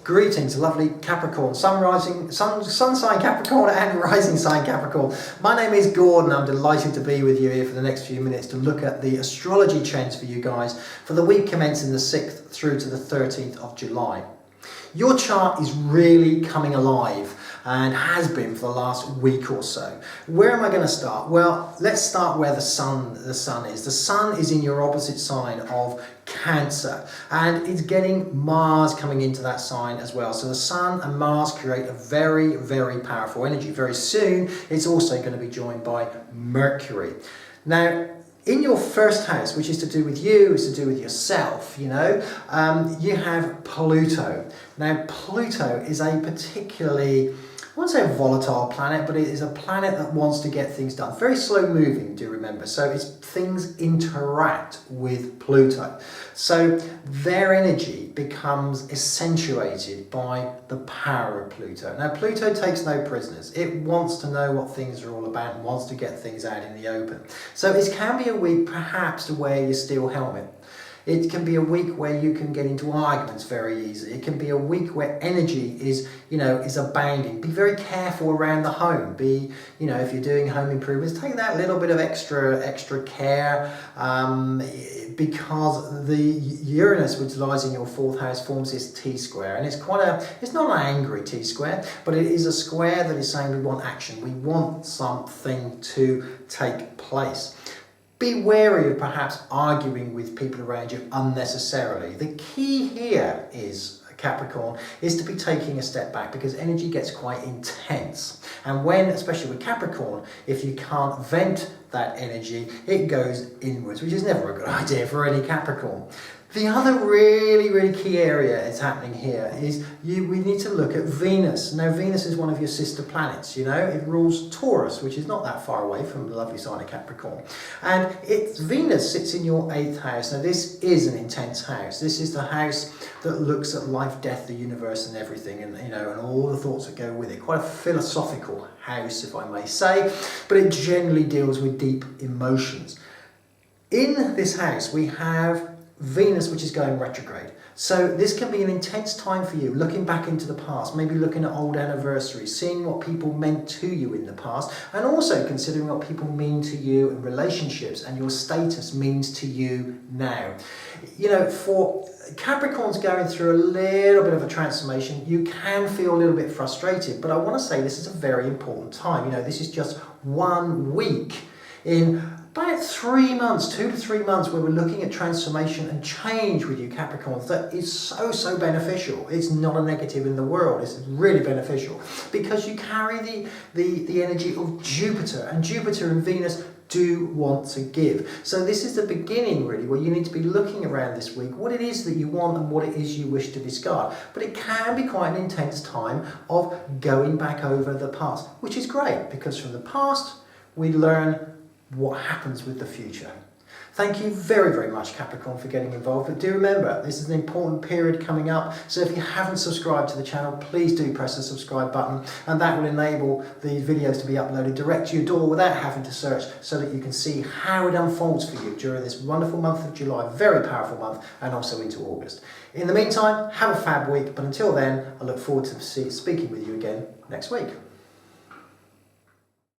Greetings, lovely Capricorn, sun sign Capricorn and rising sign Capricorn. My name is Gordon. I'm delighted to be with you here for the next few minutes to look at the astrology trends for you guys for the week commencing the 6th through to the 13th of July. Your chart is really coming alive and has been for the last week or so. Where am I going to start? Well, let's start where the sun is. The sun is in your opposite sign of Cancer, and it's getting Mars coming into that sign as well. So the sun and Mars create a very, very powerful energy. Very soon, it's also going to be joined by Mercury. Now, in your first house, which is to do with you, is to do with yourself, you have Pluto. Now, Pluto is a particularly, I won't say a volatile planet, but it is a planet that wants to get things done. Very slow moving, do remember. So things interact with Pluto. So their energy becomes accentuated by the power of Pluto. Now, Pluto takes no prisoners. It wants to know what things are all about and wants to get things out in the open. So it can be a week perhaps to wear your steel helmet. It can be a week where you can get into arguments very easily. It can be a week where energy is abounding. Be very careful around the home. If you're doing home improvements, take that little bit of extra care because the Uranus, which lies in your fourth house, forms this T-square, and it's not an angry T-square, but it is a square that is saying we want action. We want something to take place. Be wary of perhaps arguing with people around you unnecessarily. The key here is, Capricorn, is to be taking a step back because energy gets quite intense. And when, especially with Capricorn, if you can't vent that energy, it goes inwards, which is never a good idea for any Capricorn. The other really, really key area is happening here is we need to look at Venus. Now, Venus is one of your sister planets, It rules Taurus, which is not that far away from the lovely sign of Capricorn. And Venus sits in your 8th house. Now, this is an intense house. This is the house that looks at life, death, the universe and everything, and all the thoughts that go with it. Quite a philosophical house, if I may say, but it generally deals with deep emotions. In this house, we have Venus, which is going retrograde. So this can be an intense time for you, looking back into the past, maybe looking at old anniversaries, seeing what people meant to you in the past, and also considering what people mean to you in relationships and your status means to you now. For Capricorn's going through a little bit of a transformation, you can feel a little bit frustrated, but I want to say this is a very important time. This is just 1 week in about 3 months, 2 to 3 months, where we're looking at transformation and change with you Capricorns that is so beneficial. It's not a negative in the world. It's really beneficial because you carry the energy of Jupiter, and Jupiter and Venus do want to give. So this is the beginning really where you need to be looking around this week what it is that you want and what it is you wish to discard. But it can be quite an intense time of going back over the past, which is great because from the past we learn what happens with the future. Thank you very, very much, Capricorn, for getting involved. But do remember, this is an important period coming up. So if you haven't subscribed to the channel, please do press the subscribe button, and that will enable these videos to be uploaded direct to your door without having to search, so that you can see how it unfolds for you during this wonderful month of July, very powerful month, and also into August. In the meantime, have a fab week. But until then, I look forward to speaking with you again next week.